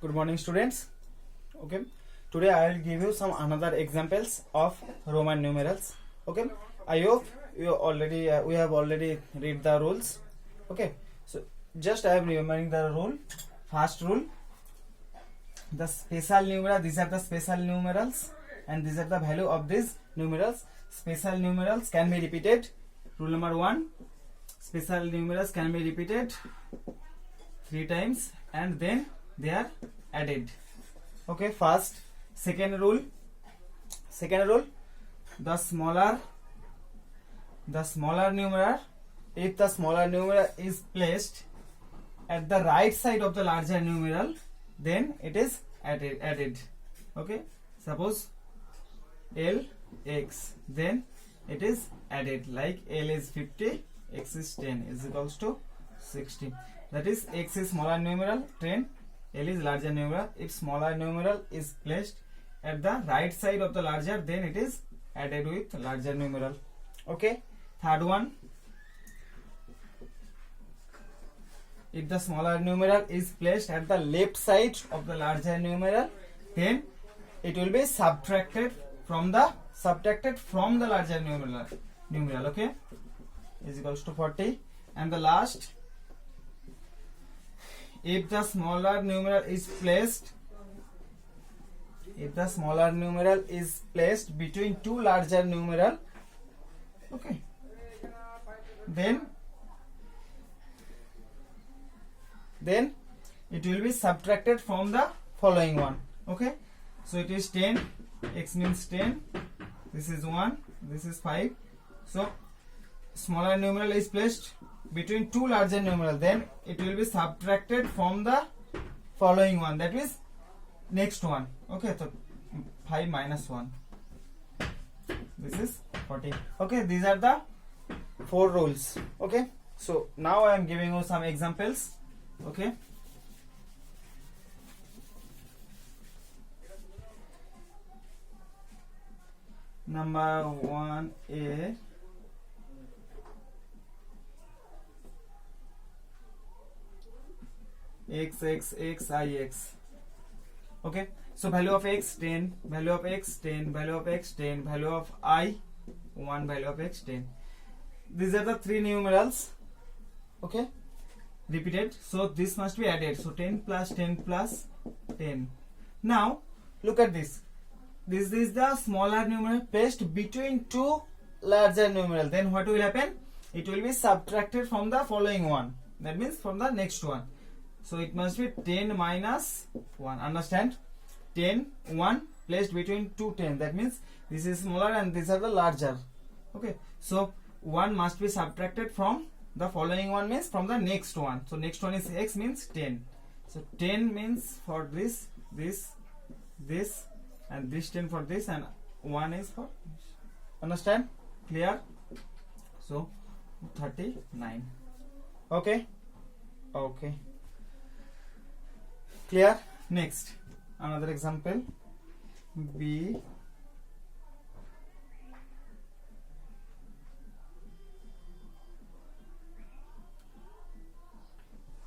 Good morning, students. Okay, today I will give you some another examples of Roman numerals. Okay, I hope you already we have already read the rules. Okay, so just I am remembering the rule. First rule: the special numeral. These are the special numerals, and these are the value of these numerals. Special numerals can be repeated. Rule number 1: special numerals can be repeated 3 times, and then they are added. Okay, first second rule the smaller numeral, if the smaller numeral is placed at the right side of the larger numeral, then it is added. Okay, suppose LX, then it is added, like L is 50, X is 10 is equals to 60. That is, X is smaller numeral 10, L is larger numeral. If smaller numeral is placed at the right side of the larger, then it is added with larger numeral. Okay, third one: if the smaller numeral is placed at the left side of the larger numeral, then it will be subtracted from the larger numeral. Okay, is equals to 40. And the last, if the smaller numeral is placed between two larger numeral, okay, then it will be subtracted from the following one. Okay, so it is 10, X means 10, this is 1, this is 5. So smaller numeral is placed between two larger numeral, then it will be subtracted from the following one, that is next one. Okay, so 5 minus 1, this is 40. Okay, these are the 4 rules. Okay, so now I am giving you some examples. Okay, number 1A, x x x I x. Okay, so value of x 10, value of x 10, value of x 10, value of I 1, value of x 10. These are the 3 numerals. Okay, repeated, so this must be added. So 10 plus 10 plus 10. Now look at this. This is the smaller numeral placed between two larger numeral. Then what will happen? It will be subtracted from the following one. That means from the next one. So it must be 10 minus 1. Understand? 10, 1 placed between two 10. That means this is smaller and these are the larger. Okay. So 1 must be subtracted from the following one, means from the next one. So next one is x, means 10. So 10 means for this, and this 10 for this, and 1 is for this. Understand? Clear? So 39. Okay. Okay. Clear? Next, another example. B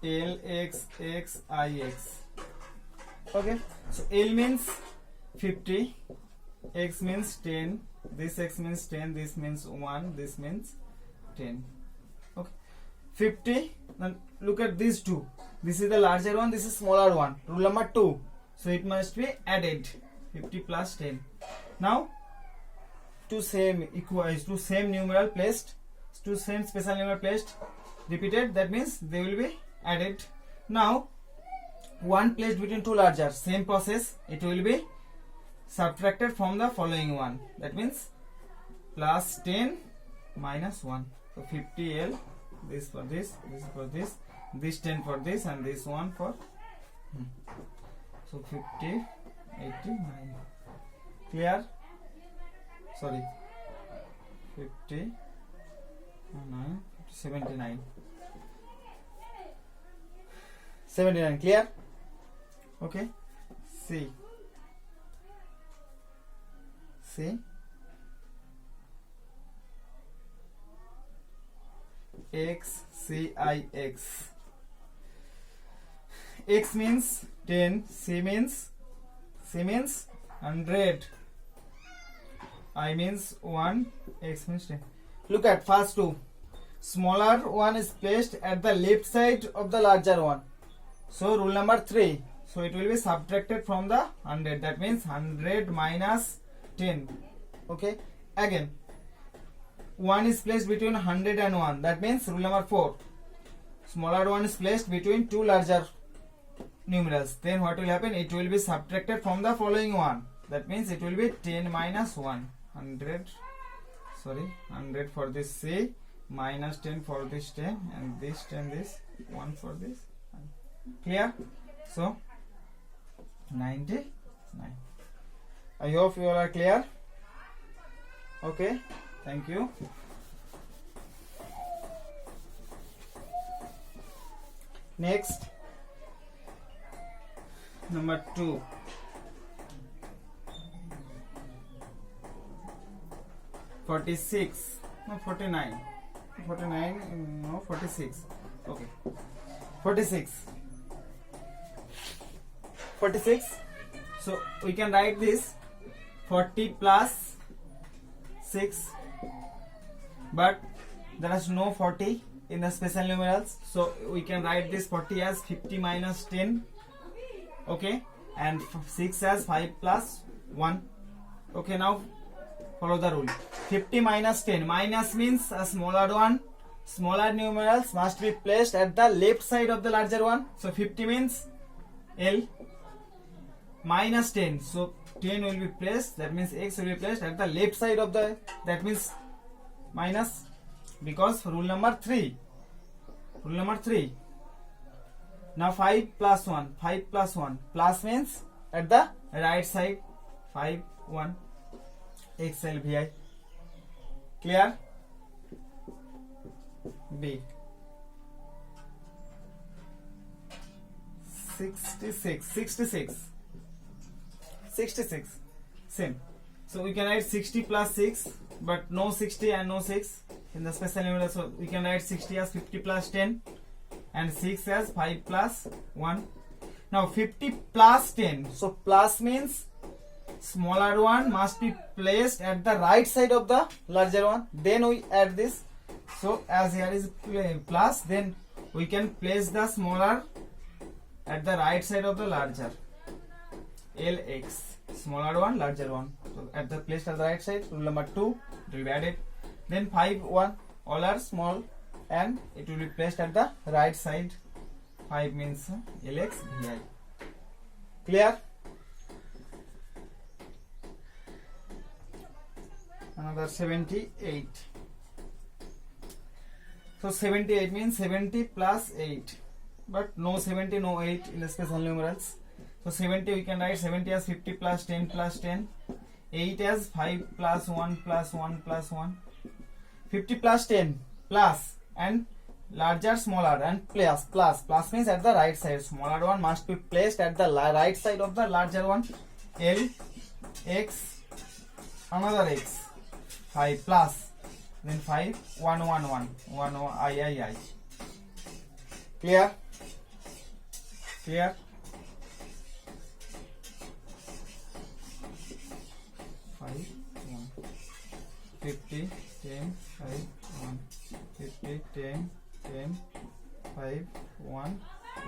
L x x I x. Okay, so L means 50, x means 10, this x means 10, this means 1, this means 10. Okay, 50. Now look at these two. This is the larger one, this is smaller one. Rule number 2. So it must be added. 50 plus 10. Now two same numeral placed, two same special numeral placed, repeated. That means they will be added. Now 1 placed between two larger, same process. It will be subtracted from the following one. That means plus 10 minus 1. So 50L, this for this for this 10 for this, and this one for so 50, 89. Clear? Sorry, 50, 9, 79. 79. Clear? Okay. C x C I x. X means 10, C means 100, I means 1, X means 10. Look at first two. Smaller one is placed at the left side of the larger one. So rule number 3. So it will be subtracted from the 100. That means 100 minus 10. Okay. Again, 1 is placed between 100 and 1. That means rule number 4. Smaller one is placed between two larger numerals. Then what will happen? It will be subtracted from the following one. That means it will be 10 minus 1. 100 for this C, minus 10 for this 10, and this 10, this 1 for this. Clear? So 99. I hope you all are clear. Okay, thank you. Next, number 2. $46, no, 49, 49, no, 46. Okay, 46. So we can write this 40 plus 6, but there is no 40 in the special numerals, so we can write this 40 as 50 minus 10. Okay, and 6 as 5 plus 1. Okay, now follow the rule. 50 minus 10. Minus means a smaller one. Smaller numerals must be placed at the left side of the larger one. So 50 means L. Minus 10. So 10 will be placed. That means X will be placed at the left side of the. That means minus. Because rule number 3. Rule number 3. Now 5 plus 1. 5 plus 1. Plus means at the right side. 5, 1. XLVI. Clear? B. 66. Same. So we can write 60 plus 6, but no 60 and no 6 in the special numeral. So we can write 60 as 50 plus 10 and 6 as 5 plus 1. Now 50 plus 10. So plus means smaller one must be placed at the right side of the larger one. Then we add this. So as here is plus, then we can place the smaller at the right side of the larger. LX. Smaller one, larger one. So at the place at the right side, rule number 2, it will be added. Then 5, 1, all are small and it will be placed at the right side. 5 means LX VI. Clear? Another 78. So 78 means 70 plus 8, but no 70, no 8 in the special numerals. So 70 we can write 70 as 50 plus 10 plus 10, 8 as 5 plus 1 plus 1 plus 1, 50 plus 10 plus and larger smaller and plus means at the right side. Smaller one must be placed at the right side of the larger one. L X, another X. 5 plus, then 5, 1, 1, 1, 1, I. Clear? 5, 1, 50, 10, 5, 1, 50, 10, 10, 5, 1,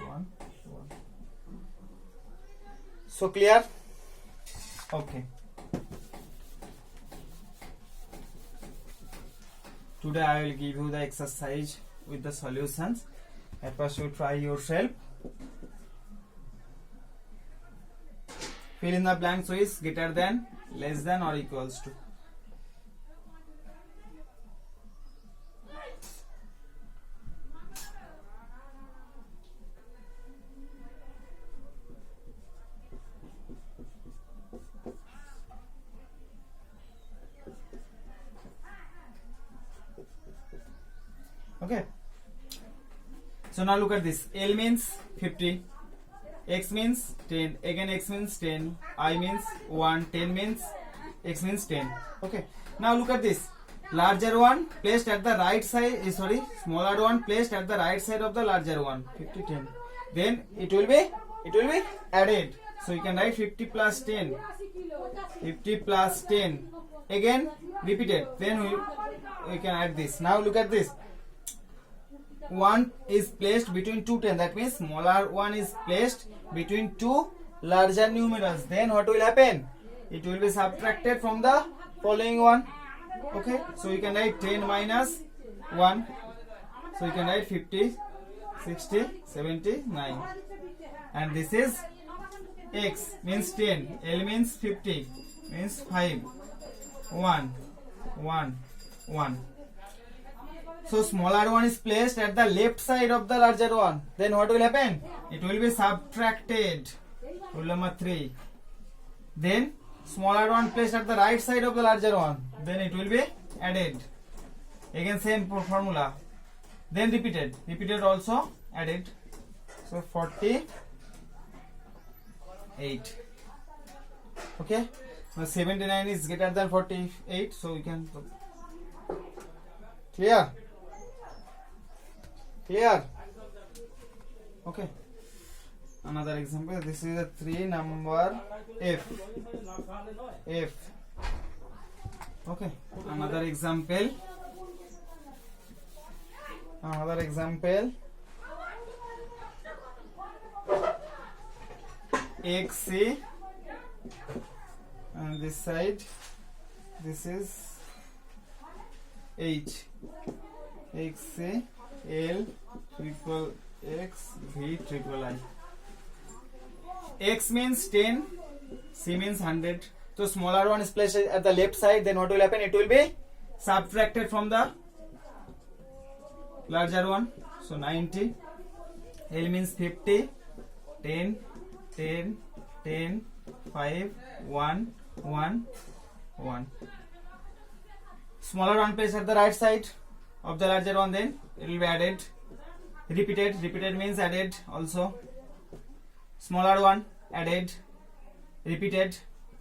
1. So clear? Okay. Today I will give you the exercise with the solutions. At first you try yourself. Fill in the blanks with greater than, less than or equals to. Okay. So now look at this. L means 50. X means 10. Again X means 10. I means 1. 10 means X means 10. Okay. Now look at this. Larger one placed at the right side. Smaller one placed at the right side of the larger one. 50, 10. Then it will be it will be added. So you can write 50 plus 10. 50 plus 10. Again repeated. Then we can add this. Now look at this. 1 is placed between two 10. That means smaller 1 is placed between two larger numerals. Then what will happen? It will be subtracted from the following one. Okay. So you can write 10 minus 1. So you can write 50, 60, 79. And this is x means 10, L means 50, means 5, 1, 1, 1. So smaller one is placed at the left side of the larger one. Then what will happen? It will be subtracted. Rule number 3. Then smaller one placed at the right side of the larger one. Then it will be added. Again same formula. Then repeated. Repeated also added. So 48. Okay. Now 79 is greater than 48. So we can. Clear? Clear? Okay. Another example. This is a 3 number F. F. Okay. Another example. Another example. XC. And this side. This is H. XC. L triple X V triple I. X means 10, C means 100. So smaller one is placed at the left side. Then what will happen? It will be subtracted from the larger one. So 90. L means 50, 10, 10, 10, 5, 1, 1, 1. Smaller one placed at the right side of the larger one, then it will be added. Repeated. Repeated means added also. Smaller one added. Repeated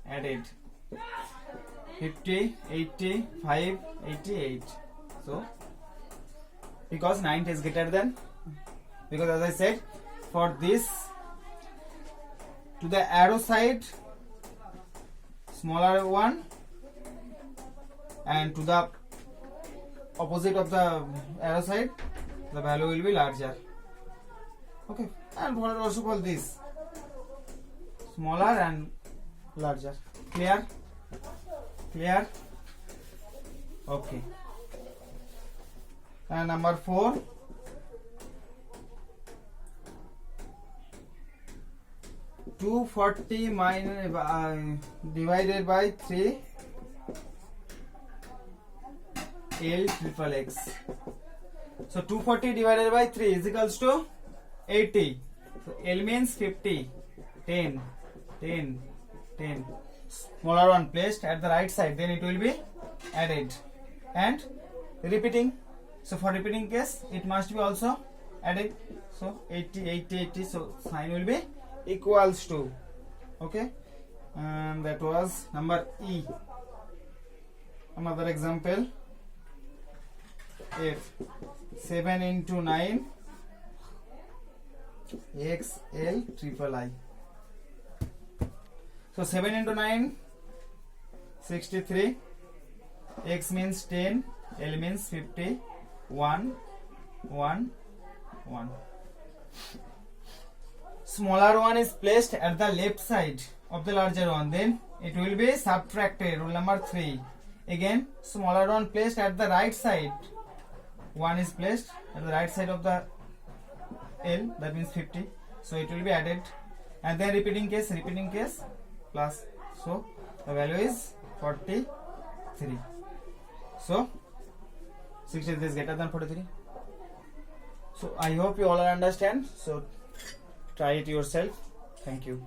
added. 50, 80, 5, 88. So because 90 is greater than, because as I said, for this to the arrow side smaller one, and to the opposite of the arrow side the value will be larger. Okay. And what also call this smaller and larger. Clear? Clear? Okay. And number 4. $240 minus divided by 3 L triple X. So 240 divided by 3 is equals to 80. So L means 50. 10, 10, 10. Smaller one placed at the right side. Then it will be added. And repeating. So for repeating case, it must be also added. So 80, 80, 80. So sign will be equals to. Okay. And that was number E. Another example. F 7 into 9 XL triple I. So 7 into 9 63. X means 10, L means 50. 1, 1, 1. Smaller one is placed at the left side of the larger one. Then it will be subtracted. Rule number 3. Again, smaller one placed at the right side. 1 is placed at the right side of the L, that means 50. So it will be added. And then repeating case plus. So the value is 43. So 63 is greater than 43. So I hope you all understand. So try it yourself. Thank you.